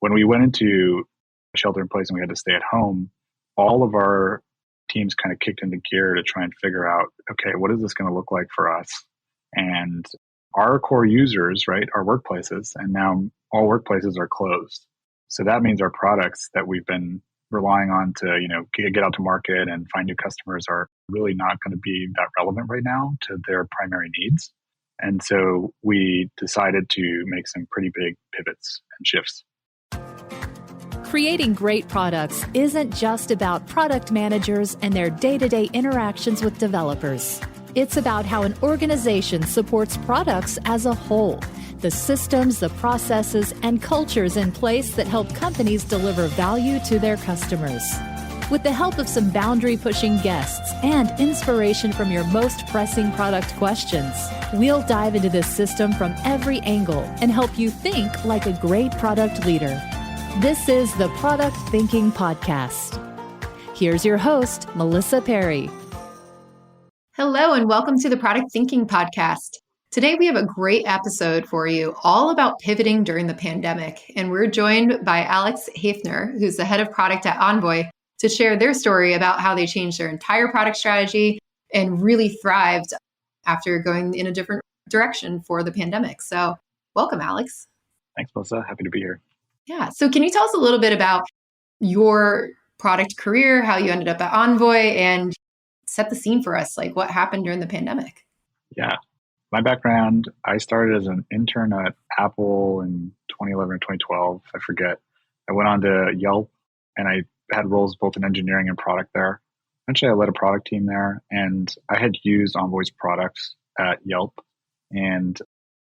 When we went into shelter in place and we had to stay at home, all of our teams kind of kicked into gear to try and figure out, okay, what is this going to look like for us? And our core users, right, are workplaces, and now all workplaces are closed. So that means our products that we've been relying on to, get out to market and find new customers are really not going to be that relevant right now to their primary needs. And so we decided to make some pretty big pivots and shifts. Creating great products isn't just about product managers and their day-to-day interactions with developers. It's about how an organization supports products as a whole, the systems, the processes, and cultures in place that help companies deliver value to their customers. With the help of some boundary-pushing guests and inspiration from your most pressing product questions, we'll dive into this system from every angle and help you think like a great product leader. This is the Product Thinking Podcast. Here's your host, Melissa Perri. Hello, and welcome to the Product Thinking Podcast. Today, we have a great episode for you all about pivoting during the pandemic. And we're joined by Alex Haefner, who's the head of product at Envoy, to share their story about how they changed their entire product strategy and really thrived after going in a different direction for the pandemic. So welcome, Alex. Thanks, Melissa. Happy to be here. Yeah. So can you tell us a little bit about your product career, how you ended up at Envoy, and set the scene for us, like what happened during the pandemic? Yeah. My background, I started as an intern at Apple in 2011 or 2012. I forget. I went on to Yelp and I had roles both in engineering and product there. Eventually, I led a product team there, and I had used Envoy's products at Yelp. And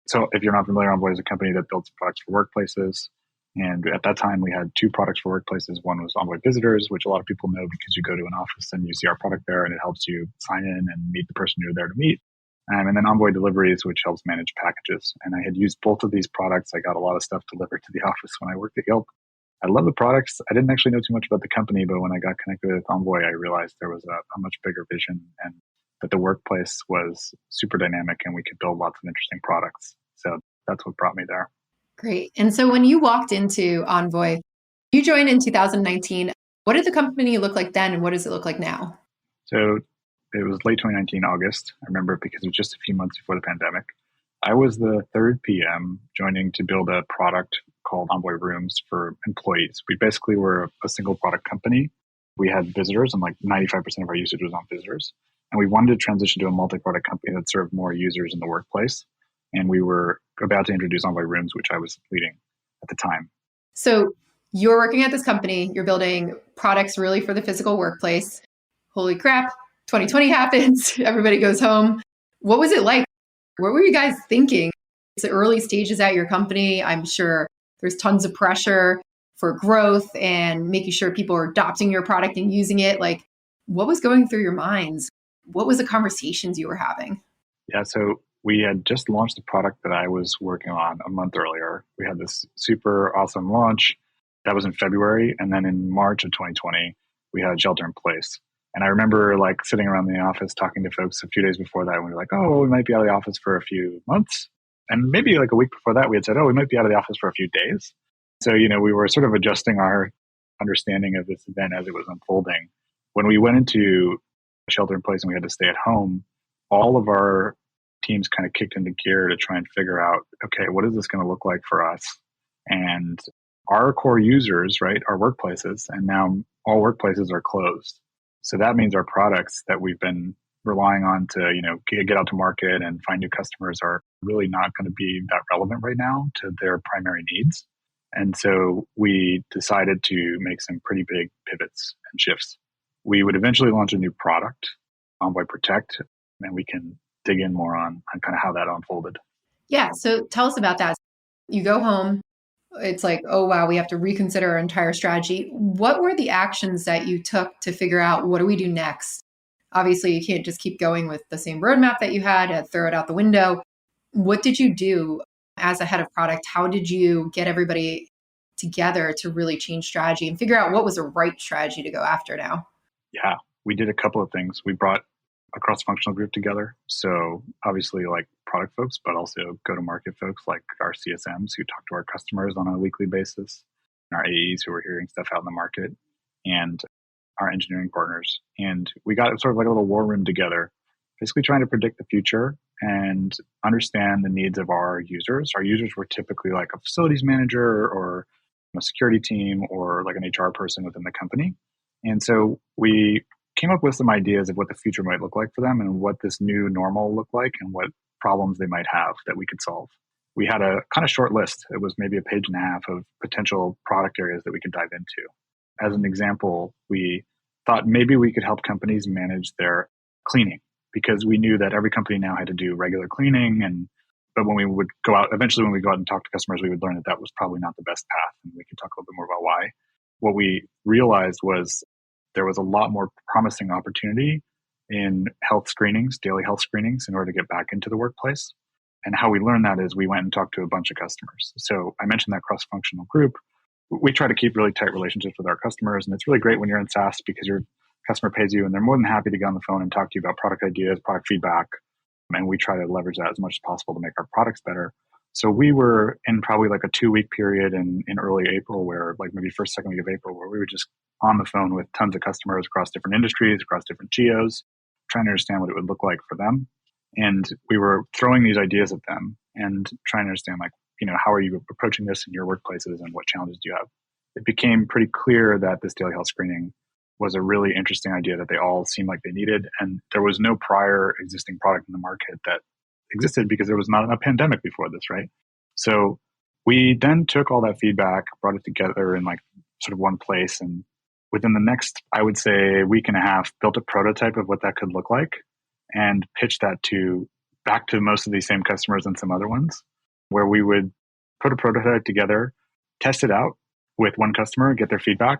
so if you're not familiar, Envoy is a company that builds products for workplaces. And at that time, we had two products for workplaces. One was Envoy Visitors, which a lot of people know because you go to an office and you see our product there and it helps you sign in and meet the person you're there to meet. And then Envoy Deliveries, which helps manage packages. And I had used both of these products. I got a lot of stuff delivered to the office when I worked at Yelp. I love the products. I didn't actually know too much about the company, but when I got connected with Envoy, I realized there was a much bigger vision and that the workplace was super dynamic and we could build lots of interesting products. So that's what brought me there. Great. And so when you walked into Envoy, you joined in 2019. What did the company look like then, and what does it look like now? So it was late 2019, August. I remember because it was just a few months before the pandemic. I was the third PM joining to build a product called Envoy Rooms for employees. We basically were a single product company. We had visitors, and like 95% of our usage was on visitors. And we wanted to transition to a multi-product company that served more users in the workplace. And we were about to introduce Envoy Rooms, which I was leading at the time. So you're working at this company, you're building products really for the physical workplace. Holy crap, 2020 happens, everybody goes home. What was it like? What were you guys thinking? It's the early stages at your company. I'm sure there's tons of pressure for growth and making sure people are adopting your product and using it. Like, what was going through your minds? What was the conversations you were having? Yeah, so we had just launched the product that I was working on a month earlier. We had this super awesome launch. That was in February. And then in March of 2020, we had shelter in place. And I remember like sitting around the office talking to folks a few days before that. And we were like, oh, we might be out of the office for a few months. And maybe like a week before that, we had said, oh, we might be out of the office for a few days. So, we were sort of adjusting our understanding of this event as it was unfolding. When we went into shelter in place and we had to stay at home, all of our teams kind of kicked into gear to try and figure out, okay, what is this going to look like for us? And our core users, right, are workplaces, and now all workplaces are closed. So that means our products that we've been relying on to, get out to market and find new customers are really not going to be that relevant right now to their primary needs. And so we decided to make some pretty big pivots and shifts. We would eventually launch a new product, Envoy Protect, and we can dig in more on kind of how that unfolded. Yeah. So tell us about that. You go home. It's like, oh, wow, we have to reconsider our entire strategy. What were the actions that you took to figure out what do we do next? Obviously, you can't just keep going with the same roadmap that you had and throw it out the window. What did you do as a head of product? How did you get everybody together to really change strategy and figure out what was the right strategy to go after now? Yeah, we did a couple of things. We brought a cross-functional group together. So obviously like product folks, but also go-to-market folks like our CSMs who talk to our customers on a weekly basis. our AEs who were hearing stuff out in the market, and our engineering partners. And we got sort of like a little war room together, basically trying to predict the future and understand the needs of our users. Our users were typically like a facilities manager or a security team or like an HR person within the company. And so we came up with some ideas of what the future might look like for them and what this new normal looked like and what problems they might have that we could solve. We had a kind of short list. It was maybe a page and a half of potential product areas that we could dive into. As an example, we thought maybe we could help companies manage their cleaning because we knew that every company now had to do regular cleaning. But when we would go out, eventually when we go out and talk to customers, we would learn that that was probably not the best path. And we could talk a little bit more about why. What we realized was there was a lot more promising opportunity in health screenings, daily health screenings, in order to get back into the workplace. And how we learned that is we went and talked to a bunch of customers. So I mentioned that cross-functional group. We try to keep really tight relationships with our customers. And it's really great when you're in SaaS because your customer pays you and they're more than happy to get on the phone and talk to you about product ideas, product feedback. And we try to leverage that as much as possible to make our products better. So we were in probably like a 2-week period in early April where like maybe first, second week of April, where we were just on the phone with tons of customers across different industries, across different geos, trying to understand what it would look like for them. And we were throwing these ideas at them and trying to understand like, how are you approaching this in your workplaces and what challenges do you have? It became pretty clear that this daily health screening was a really interesting idea that they all seemed like they needed. And there was no prior existing product in the market that existed because there was not a pandemic before this, right? So we then took all that feedback, brought it together in like sort of one place. And within the next, I would say, week and a half, built a prototype of what that could look like and pitched that back to most of these same customers and some other ones, where we would put a prototype together, test it out with one customer, get their feedback,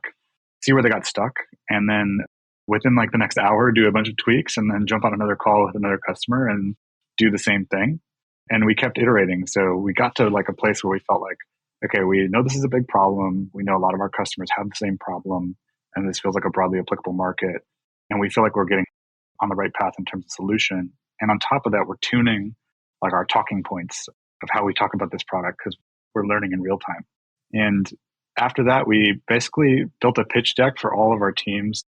see where they got stuck, and then within like the next hour, do a bunch of tweaks and then jump on another call with another customer and do the same thing. And we kept iterating. So we got to like a place where we felt like, okay, we know this is a big problem. We know a lot of our customers have the same problem, and this feels like a broadly applicable market. And we feel like we're getting on the right path in terms of solution. And on top of that, we're tuning like our talking points of how we talk about this product because we're learning in real time. And after that, we basically built a pitch deck for all of our teams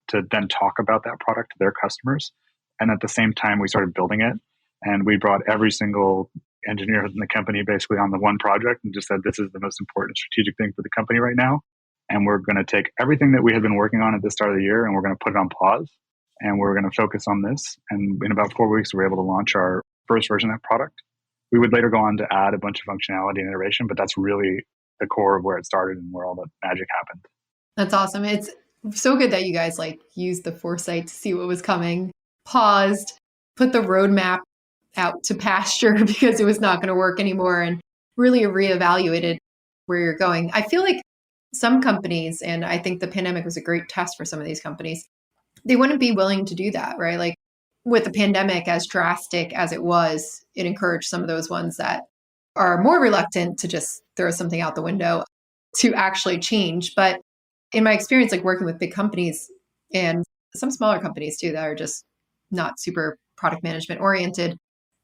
to then talk about that product to their customers. And at the same time, we started building it. And we brought every single engineer in the company basically on the one project and just said, this is the most important strategic thing for the company right now. And we're going to take everything that we had been working on at the start of the year and we're going to put it on pause. And we're going to focus on this. And in about 4 weeks, we were able to launch our first version of that product. We would later go on to add a bunch of functionality and iteration, but that's really the core of where it started and where all the magic happened. That's awesome. It's so good that you guys like used the foresight to see what was coming, paused, put the roadmap out to pasture because it was not going to work anymore, and really reevaluated where you're going. I feel like some companies, and I think the pandemic was a great test for some of these companies, they wouldn't be willing to do that, right? Like with the pandemic, as drastic as it was, it encouraged some of those ones that are more reluctant to just throw something out the window to actually change. But in my experience, like working with big companies and some smaller companies too, that are just not super product management oriented,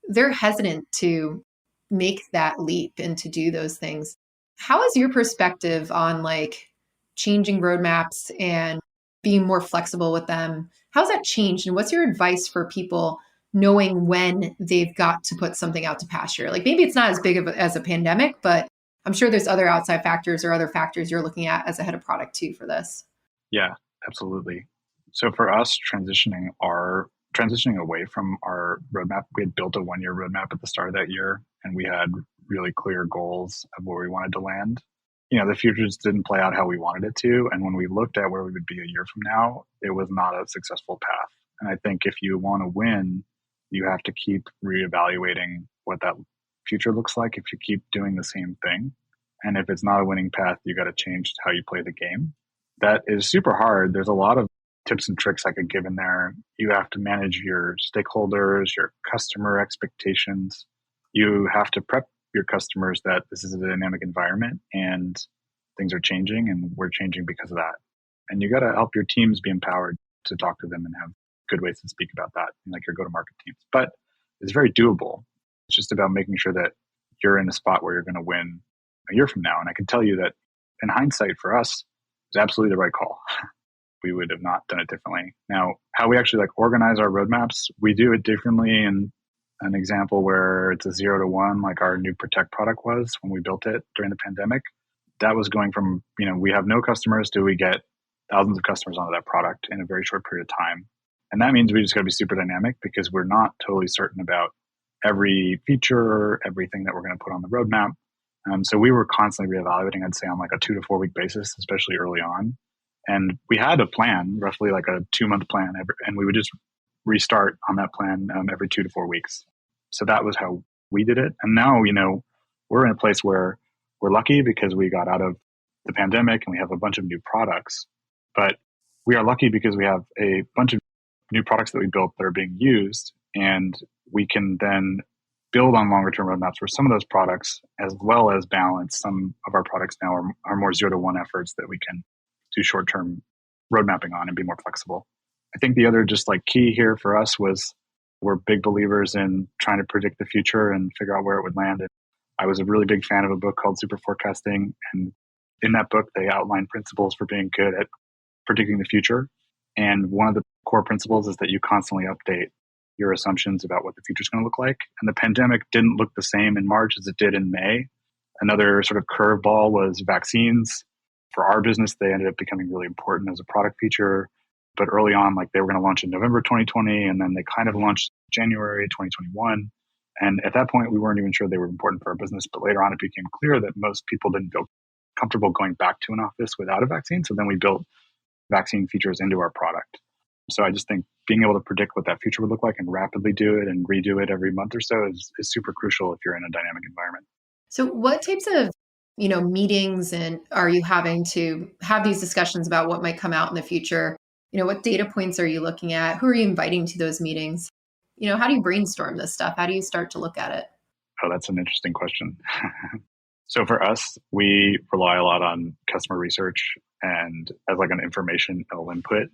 they're hesitant to make that leap and to do those things. How is your perspective on like changing roadmaps and being more flexible with them? How's that changed? And what's your advice for people knowing when they've got to put something out to pasture? Like maybe it's not as big of as a pandemic, but I'm sure there's other outside factors or other factors you're looking at as a head of product too for this. Yeah, absolutely. So for us, transitioning away from our roadmap, we had built a 1-year roadmap at the start of that year, and we had really clear goals of where we wanted to land. The futures didn't play out how we wanted it to. And when we looked at where we would be a year from now, it was not a successful path. And I think if you want to win, you have to keep reevaluating what that future looks like if you keep doing the same thing. And if it's not a winning path, you got to change how you play the game. That is super hard. There's a lot of tips and tricks I could give in there. You have to manage your stakeholders, your customer expectations. You have to prep your customers that this is a dynamic environment and things are changing and we're changing because of that. And you got to help your teams be empowered to talk to them and have good ways to speak about that, like your go-to-market teams. But it's very doable. It's just about making sure that you're in a spot where you're going to win a year from now. And I can tell you that in hindsight for us, it was absolutely the right call. We would have not done it differently. Now, how we actually organize our roadmaps, we do it differently in an example where it's a 0 to 1, like our new Protect product was when we built it during the pandemic. That was going from, we have no customers to we get thousands of customers onto that product in a very short period of time. And that means we just got to be super dynamic because we're not totally certain about every feature, everything that we're going to put on the roadmap. So we were constantly reevaluating, I'd say on a 2 to 4 week basis, especially early on. And we had a plan, roughly a 2-month plan, and we would just restart on that plan every 2 to 4 weeks. So that was how we did it. And now, we're in a place where we're lucky because we got out of the pandemic and we have a bunch of new products. But we are lucky because we have a bunch of new products that we built that are being used, and we can then build on longer term roadmaps for some of those products, as well as balance some of our products now are more 0 to 1 efforts that we can do short term road mapping on and be more flexible. I think the other just key here for us was we're big believers in trying to predict the future and figure out where it would land. And I was a really big fan of a book called Super Forecasting. And in that book, they outline principles for being good at predicting the future. And one of the core principles is that you constantly update your assumptions about what the future is going to look like. And the pandemic didn't look the same in March as it did in May. Another sort of curveball was vaccines. For our business, they ended up becoming really important as a product feature. But early on, they were going to launch in November 2020, and then they kind of launched January 2021. And at that point, we weren't even sure they were important for our business. But later on, it became clear that most people didn't feel comfortable going back to an office without a vaccine. So then we built vaccine features into our product. So I just think being able to predict what that future would look like and rapidly do it and redo it every month or so is super crucial if you're in a dynamic environment. So what types of meetings and are you having to have these discussions about what might come out in the future? What data points are you looking at? Who are you inviting to those meetings? How do you brainstorm this stuff? How do you start to look at it? Oh, that's an interesting question. So for us, we rely a lot on customer research and as an informational input,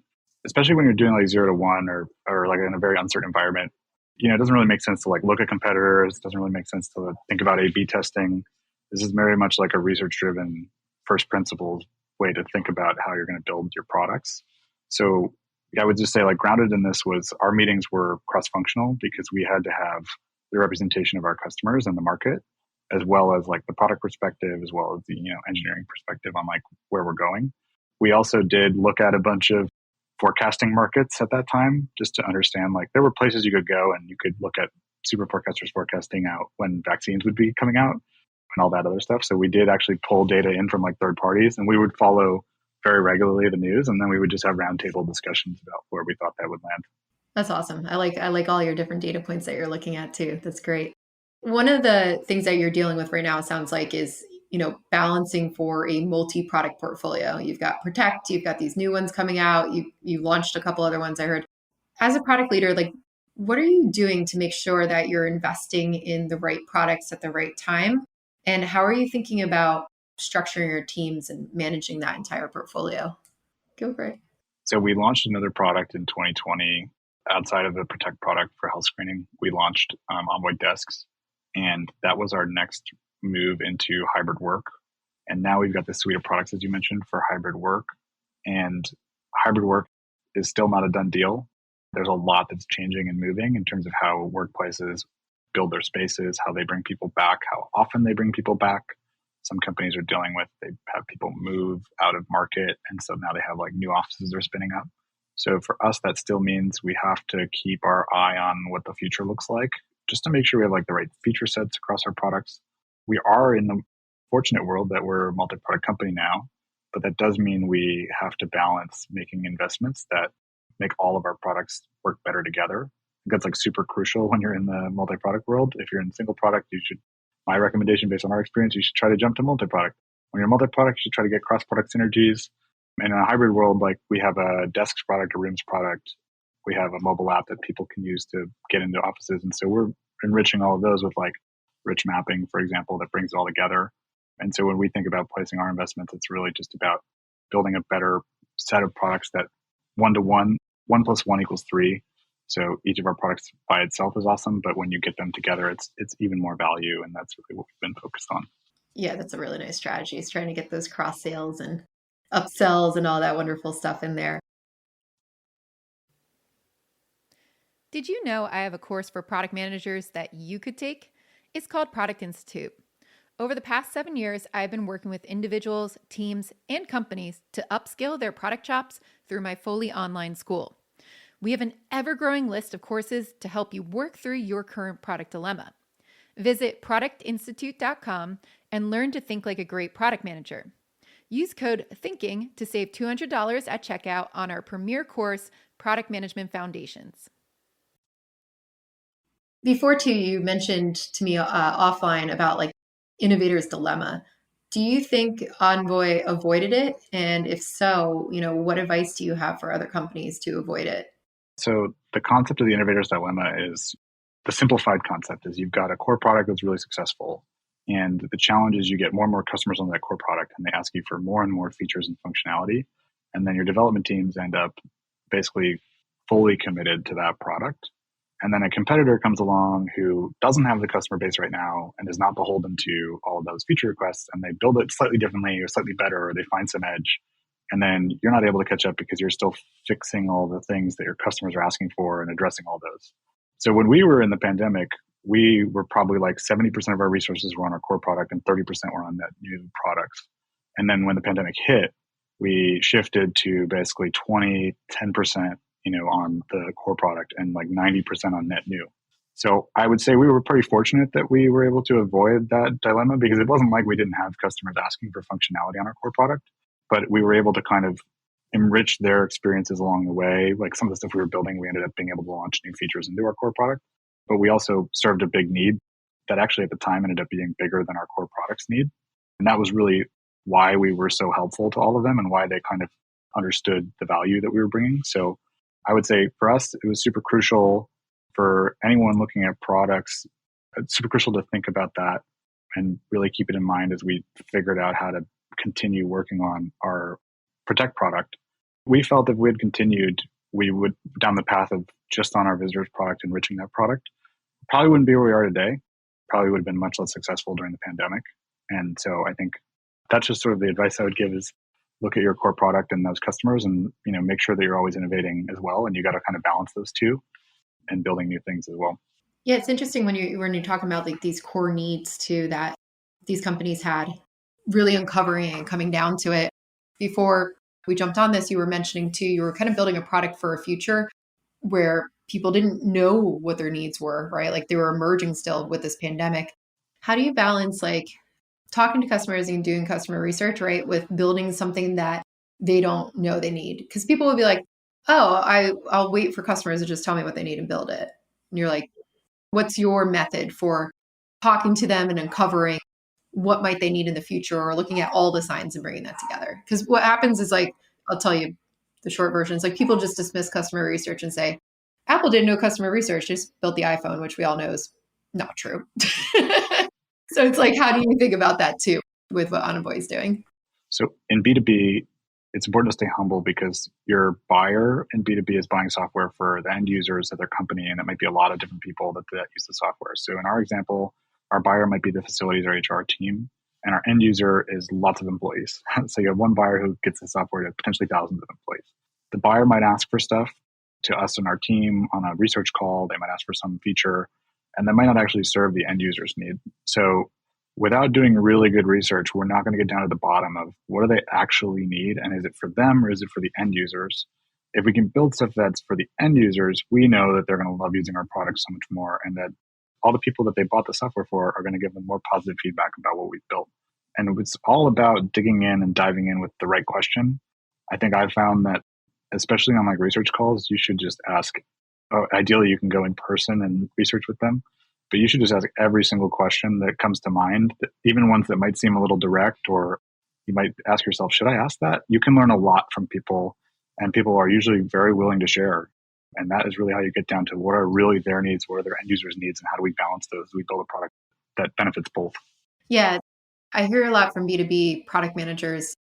especially when you're doing 0 to 1 or in a very uncertain environment. It doesn't really make sense to look at competitors. It doesn't really make sense to think about A/B testing. This is very much a research-driven first principles way to think about how you're going to build your products. So I would just say grounded in this was our meetings were cross-functional because we had to have the representation of our customers and the market, as well as the product perspective, as well as the engineering perspective on where we're going. We also did look at a bunch of forecasting markets at that time just to understand there were places you could go and you could look at super forecasters forecasting out when vaccines would be coming out and all that other stuff. So we did actually pull data in from third parties, and we would follow very regularly the news, and then we would just have roundtable discussions about where we thought that would land. That's awesome. I like all your different data points that you're looking at too. That's great. One of the things that you're dealing with right now, it sounds like, is balancing for a multi-product portfolio. You've got Protect, you've got these new ones coming out, you launched a couple other ones I heard. As a product leader, what are you doing to make sure that you're investing in the right products at the right time? And how are you thinking about structuring your teams and managing that entire portfolio? Go for it. So we launched another product in 2020 outside of the Protect product for health screening. We launched Envoy desks, and that was our next move into hybrid work. And now we've got this suite of products, as you mentioned, for hybrid work. And hybrid work is still not a done deal. There's a lot that's changing and moving in terms of how workplaces build their spaces, how they bring people back, how often they bring people back. Some companies are dealing with, they have people move out of market. And so now they have new offices they're spinning up. So for us, that still means we have to keep our eye on what the future looks like, just to make sure we have the right feature sets across our products. We are in the fortunate world that we're a multi-product company now, but that does mean we have to balance making investments that make all of our products work better together. That's super crucial when you're in the multi-product world. If you're in single product, my recommendation based on our experience, you should try to jump to multi-product. When you're multi-product, you should try to get cross-product synergies. And in a hybrid world, we have a desks product, a rooms product. We have a mobile app that people can use to get into offices. And so we're enriching all of those with rich mapping, for example, that brings it all together. And so when we think about placing our investments, it's really just about building a better set of products that 1-to-1, 1 + 1 = 3. So each of our products by itself is awesome, but when you get them together, it's even more value. And that's really what we've been focused on. Yeah, that's a really nice strategy. It's trying to get those cross sales and upsells and all that wonderful stuff in there. Did you know I have a course for product managers that you could take? It's called Product Institute. Over the past 7 years, I've been working with individuals, teams, and companies to upskill their product chops through my fully online school. We have an ever-growing list of courses to help you work through your current product dilemma. Visit productinstitute.com and learn to think like a great product manager. Use code THINKING to save $200 at checkout on our premier course, Product Management Foundations. Before too, you mentioned to me offline about like innovator's dilemma. Do you think Envoy avoided it? And if so, what advice do you have for other companies to avoid it? So the concept of the innovator's dilemma is the simplified concept is you've got a core product that's really successful. And the challenge is you get more and more customers on that core product and they ask you for more and more features and functionality. And then your development teams end up basically fully committed to that product. And then a competitor comes along who doesn't have the customer base right now and is not beholden to all of those feature requests, and they build it slightly differently or slightly better, or they find some edge. And then you're not able to catch up because you're still fixing all the things that your customers are asking for and addressing all those. So when we were in the pandemic, we were probably like 70% of our resources were on our core product and 30% were on net new products. And then when the pandemic hit, we shifted to basically 20, 10%, on the core product and like 90% on net new. So I would say we were pretty fortunate that we were able to avoid that dilemma because it wasn't like we didn't have customers asking for functionality on our core product, but we were able to kind of enrich their experiences along the way. Like some of the stuff we were building, we ended up being able to launch new features into our core product, but we also served a big need that actually at the time ended up being bigger than our core products need. And that was really why we were so helpful to all of them and why they kind of understood the value that we were bringing. So I would say for us, it was super crucial for anyone looking at products. It's super crucial to think about that and really keep it in mind as we figured out how to continue working on our Protect product. We felt if we had continued, we would down the path of just on our visitors product, enriching that product. Probably wouldn't be where we are today. Probably would have been much less successful during the pandemic. And so I think that's just sort of the advice I would give is look at your core product and those customers and, make sure that you're always innovating as well. And you got to kind of balance those two and building new things as well. Yeah, it's interesting when you're talking about like these core needs too that these companies had, really uncovering and coming down to it. Before we jumped on this, you were mentioning too, you were kind of building a product for a future where people didn't know what their needs were, right? Like they were emerging still with this pandemic. How do you balance like talking to customers and doing customer research, right, with building something that they don't know they need? Because people will be like, oh, I'll wait for customers to just tell me what they need and build it. And you're like, what's your method for talking to them and uncovering what might they need in the future or looking at all the signs and bringing that together? Because what happens is like, I'll tell you the short version. It's like people just dismiss customer research and say, Apple did no customer research, just built the iPhone, which we all know is not true. So it's like, how do you think about that too with what Envoy is doing? So in B2B, it's important to stay humble because your buyer in B2B is buying software for the end users of their company, and it might be a lot of different people that use the software. So in our example, our buyer might be the facilities or HR team, and our end user is lots of employees. So you have one buyer who gets the software to potentially thousands of employees. The buyer might ask for stuff to us and our team on a research call. They might ask for some feature, and that might not actually serve the end user's need. So without doing really good research, we're not going to get down to the bottom of what do they actually need, and is it for them or is it for the end users? If we can build stuff that's for the end users, we know that they're going to love using our product so much more, and that all the people that they bought the software for are going to give them more positive feedback about what we've built. And it's all about digging in and diving in with the right question. I think I've found that, especially on like research calls, you should just ask. Ideally, you can go in person and research with them, but you should just ask every single question that comes to mind, even ones that might seem a little direct, or you might ask yourself, should I ask that? You can learn a lot from people, and people are usually very willing to share. And that is really how you get down to what are really their needs, what are their end users' needs, and how do we balance those? We build a product that benefits both. Yeah, I hear a lot from B2B product managers.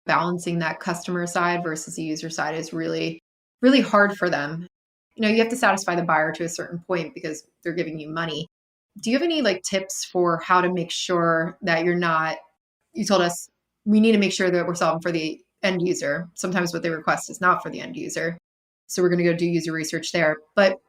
Balancing that customer side versus the user side is really, really hard for them. You have to satisfy the buyer to a certain point because they're giving you money. Do you have any like tips for how to make sure that you told us we need to make sure that we're solving for the end user. Sometimes what they request is not for the end user. So we're going to go do user research there. But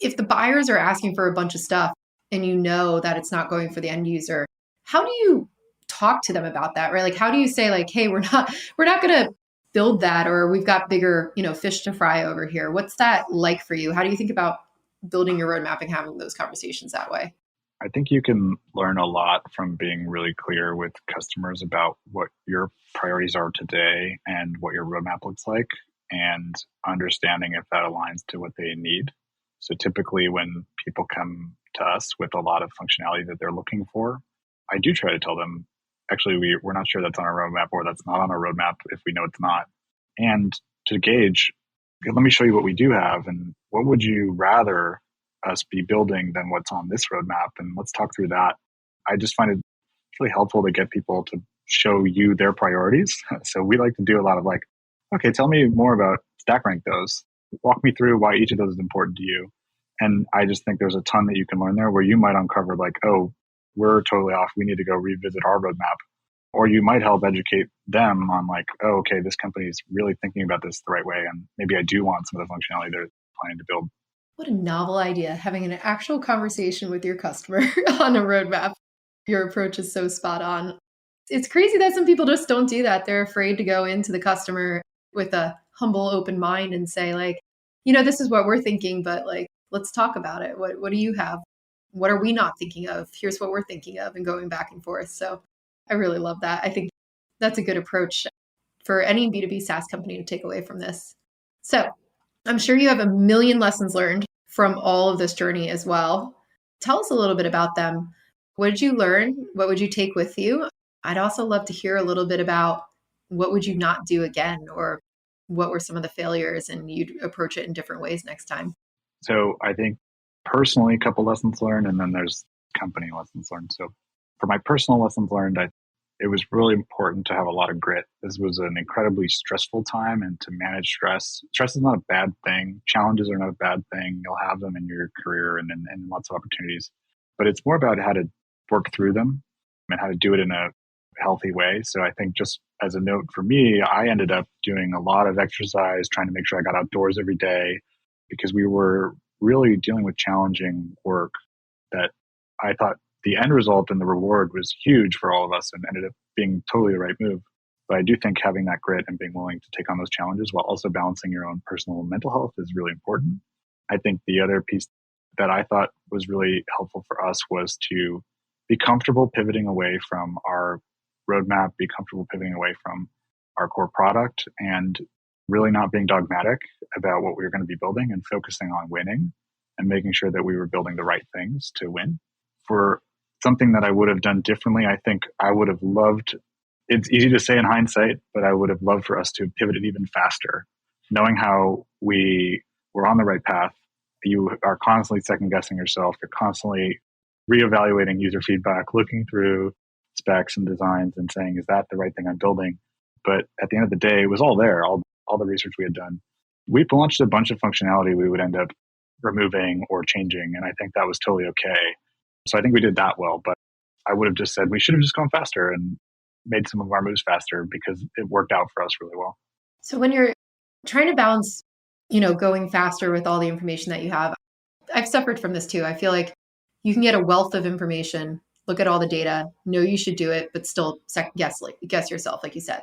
if the buyers are asking for a bunch of stuff and you know that it's not going for the end user, how do you talk to them about that, right? Like, how do you say like, hey, we're not going to build that, or we've got bigger, fish to fry over here. What's that like for you? How do you think about building your roadmap and having those conversations that way? I think you can learn a lot from being really clear with customers about what your priorities are today and what your roadmap looks like, and understanding if that aligns to what they need. So typically when people come to us with a lot of functionality that they're looking for, I do try to tell them, actually, we're not sure that's on our roadmap, or that's not on our roadmap if we know it's not. And to gauge, okay, let me show you what we do have, and what would you rather us be building than what's on this roadmap, and let's talk through that. I just find it really helpful to get people to show you their priorities. So we like to do a lot of like, okay, tell me more about stack rank those. Walk me through why each of those is important to you. And I just think there's a ton that you can learn there where you might uncover like, oh, we're totally off. We need to go revisit our roadmap. Or you might help educate them on like, oh, okay, this company is really thinking about this the right way. And maybe I do want some of the functionality they're planning to build. What a novel idea, having an actual conversation with your customer on a roadmap. Your approach is so spot on. It's crazy that some people just don't do that. They're afraid to go into the customer with a humble, open mind and say like, this is what we're thinking, but like, let's talk about it. What do you have? What are we not thinking of? Here's what we're thinking of, and going back and forth. So I really love that. I think that's a good approach for any B2B SaaS company to take away from this. So I'm sure you have a million lessons learned from all of this journey as well. Tell us a little bit about them. What did you learn? What would you take with you? I'd also love to hear a little bit about what would you not do again, or what were some of the failures and you'd approach it in different ways next time. So I think personally, a couple lessons learned, and then there's company lessons learned. So for my personal lessons learned, it was really important to have a lot of grit. This was an incredibly stressful time, and to manage stress. Stress is not a bad thing. Challenges are not a bad thing. You'll have them in your career and lots of opportunities. But it's more about how to work through them and how to do it in a healthy way. So I think, just as a note for me, I ended up doing a lot of exercise, trying to make sure I got outdoors every day, because we were really dealing with challenging work that I thought the end result and the reward was huge for all of us, and ended up being totally the right move. But I do think having that grit and being willing to take on those challenges while also balancing your own personal and mental health is really important. I think the other piece that I thought was really helpful for us was to be comfortable pivoting away from our roadmap, be comfortable pivoting away from our core product, and really not being dogmatic about what we were going to be building, and focusing on winning and making sure that we were building the right things to win. For something that I would have done differently, I think I would have loved, it's easy to say in hindsight, but I would have loved for us to have pivoted even faster. Knowing how we were on the right path, you are constantly second guessing yourself. You're constantly reevaluating user feedback, looking through specs and designs and saying, is that the right thing I'm building? But at the end of the day, it was all there, all the research we had done. We launched a bunch of functionality we would end up removing or changing, and I think that was totally okay. So I think we did that well, but I would have just said we should have just gone faster and made some of our moves faster, because it worked out for us really well. So when you're trying to balance, going faster with all the information that you have, I've suffered from this too. I feel like you can get a wealth of information, look at all the data, know you should do it, but still second guess yourself, like you said.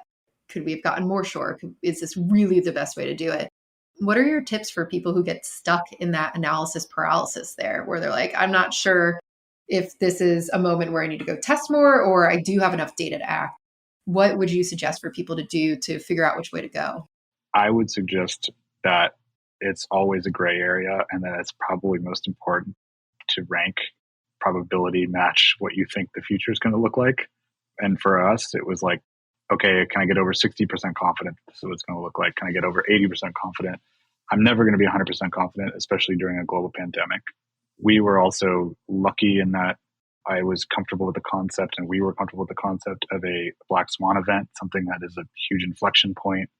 Could we have gotten more sure? Is this really the best way to do it? What are your tips for people who get stuck in that analysis paralysis there, where they're like, I'm not sure if this is a moment where I need to go test more, or I do have enough data to act? What would you suggest for people to do to figure out which way to go? I would suggest that it's always a gray area, and that it's probably most important to rank probability match what you think the future is going to look like. And for us, it was like, okay, can I get over 60% confident this is what it's going to look like? Can I get over 80% confident? I'm never going to be 100% confident, especially during a global pandemic. We were also lucky in that I was comfortable with the concept, and we were comfortable with the concept of a black swan event, something that is a huge inflection point.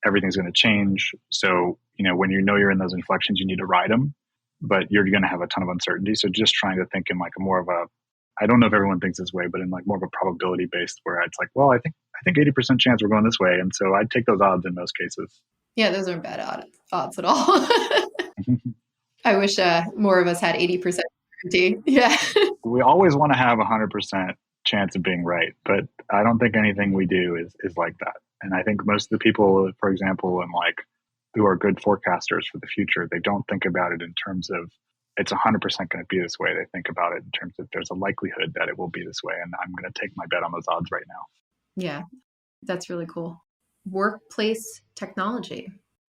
Everything's going to change. So, when you're in those inflections, you need to ride them. but you're going to have a ton of uncertainty. So just trying to think in like a more of a, I don't know if everyone thinks this way, but in like more of a probability based where it's like, well, I think 80% chance we're going this way. And so I'd take those odds in most cases. Yeah, those aren't bad odds at all. I wish more of us had 80% certainty. Yeah. We always want to have 100% chance of being right, but I don't think anything we do is like that. And I think most of the people, for example, in like who are good forecasters for the future, they don't think about it in terms of it's 100% going to be this way. They think about it in terms of there's a likelihood that it will be this way, and I'm going to take my bet on those odds right now. Yeah, that's really cool. Workplace technology.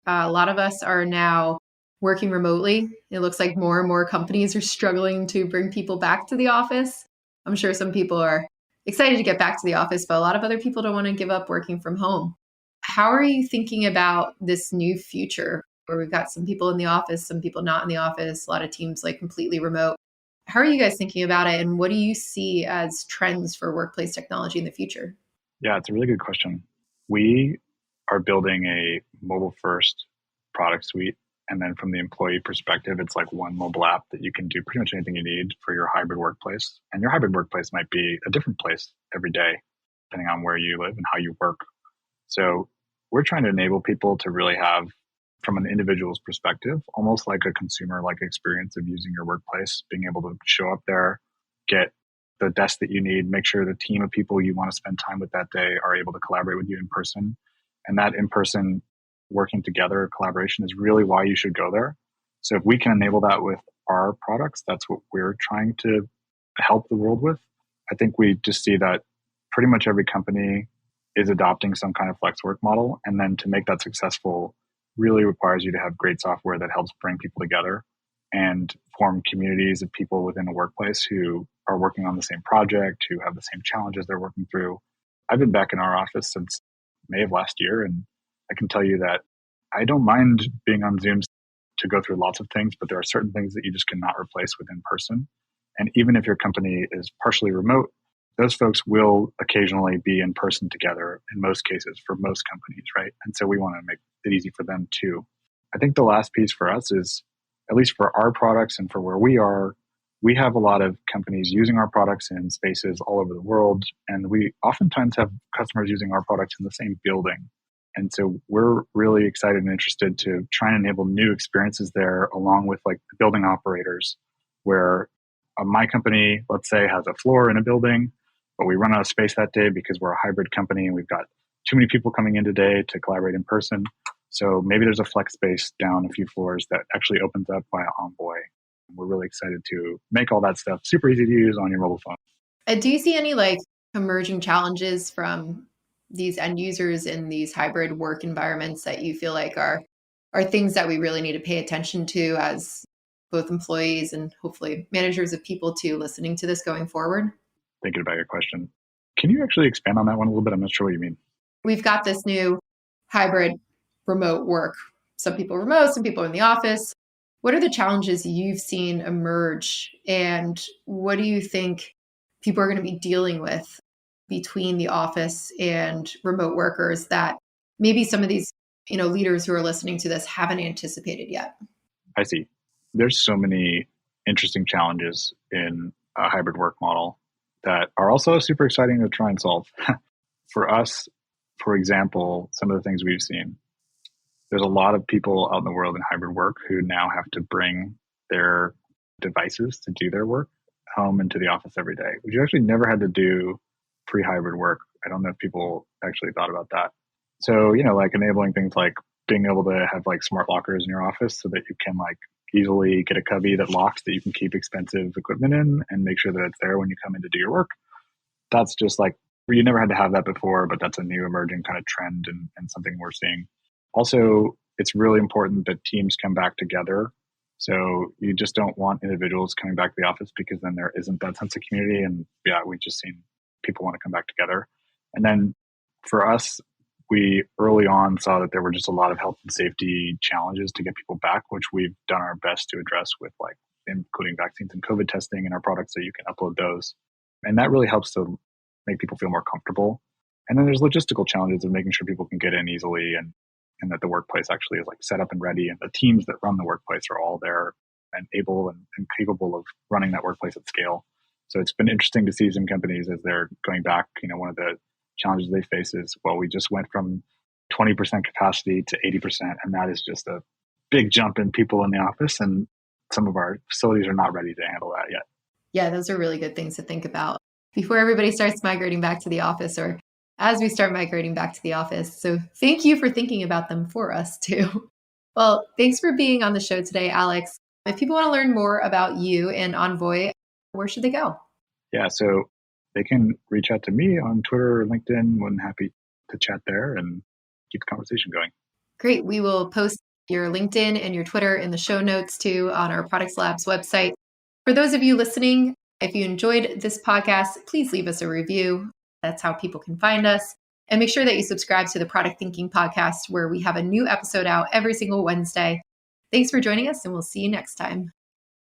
A lot of us are now working remotely. It looks like more and more companies are struggling to bring people back to the office. I'm sure some people are excited to get back to the office, but a lot of other people don't want to give up working from home. How are you thinking about this new future where we've got some people in the office, some people not in the office, a lot of teams like completely remote? How are you guys thinking about it? And what do you see as trends for workplace technology in the future? Yeah, it's a really good question. We are building a mobile first product suite. And then from the employee perspective, it's like one mobile app that you can do pretty much anything you need for your hybrid workplace. And your hybrid workplace might be a different place every day, depending on where you live and how you work. So we're trying to enable people to really have, from an individual's perspective, almost like a consumer-like experience of using your workplace, being able to show up there, get the desk that you need, make sure the team of people you want to spend time with that day are able to collaborate with you in person. And that in-person working together, collaboration is really why you should go there. So if we can enable that with our products, that's what we're trying to help the world with. I think we just see that pretty much every company is adopting some kind of flex work model. And then to make that successful really requires you to have great software that helps bring people together and form communities of people within a workplace who are working on the same project, who have the same challenges they're working through. I've been back in our office since May of last year, and I can tell you that I don't mind being on Zooms to go through lots of things, but there are certain things that you just cannot replace with in person. And even if your company is partially remote, those folks will occasionally be in person together in most cases for most companies, right? And so we want to make it easy for them too. I think the last piece for us is, at least for our products and for where we are, we have a lot of companies using our products in spaces all over the world. And we oftentimes have customers using our products in the same building. And so we're really excited and interested to try and enable new experiences there, along with like the building operators, where my company, let's say, has a floor in a building, but we run out of space that day because we're a hybrid company and we've got too many people coming in today to collaborate in person. So maybe there's a flex space down a few floors that actually opens up via Envoy. We're really excited to make all that stuff super easy to use on your mobile phone. Do you see any like emerging challenges from these end users in these hybrid work environments that you feel like are things that we really need to pay attention to as both employees and hopefully managers of people too, listening to this going forward? Thinking about your question. Can you actually expand on that one a little bit? I'm not sure what you mean. We've got this new hybrid remote work. Some people are remote, some people are in the office. What are the challenges you've seen emerge? And what do you think people are going to be dealing with between the office and remote workers that maybe some of these, leaders who are listening to this haven't anticipated yet? I see. There's so many interesting challenges in a hybrid work model that are also super exciting to try and solve. For us, for example, some of the things we've seen, there's a lot of people out in the world in hybrid work who now have to bring their devices to do their work home into the office every day, which you actually never had to do pre-hybrid work. I don't know if people actually thought about that. So, like enabling things like being able to have like smart lockers in your office so that you can like easily get a cubby that locks that you can keep expensive equipment in and make sure that it's there when you come in to do your work. That's just like, you never had to have that before, but that's a new emerging kind of trend and something we're seeing. Also, it's really important that teams come back together. So you just don't want individuals coming back to the office because then there isn't that sense of community. And yeah, we've just seen people want to come back together. And then for us, we early on saw that there were just a lot of health and safety challenges to get people back, which we've done our best to address with like including vaccines and COVID testing in our products so you can upload those. And that really helps to make people feel more comfortable. And then there's logistical challenges of making sure people can get in easily and that the workplace actually is like set up and ready and the teams that run the workplace are all there and able and capable of running that workplace at scale. So it's been interesting to see some companies as they're going back. One of the challenges they face is, well, we just went from 20% capacity to 80%, and that is just a big jump in people in the office, and some of our facilities are not ready to handle that yet. Yeah, those are really good things to think about before everybody starts migrating back to the office, or as we start migrating back to the office. So thank you for thinking about them for us too. Well, thanks for being on the show today, Alex. If people want to learn more about you and Envoy, where should they go? Yeah, so they can reach out to me on Twitter or LinkedIn. More than happy to chat there and keep the conversation going. Great. We will post your LinkedIn and your Twitter in the show notes too on our Products Labs website. For those of you listening, if you enjoyed this podcast, please leave us a review. That's how people can find us. And make sure that you subscribe to the Product Thinking Podcast, where we have a new episode out every single Wednesday. Thanks for joining us, and we'll see you next time.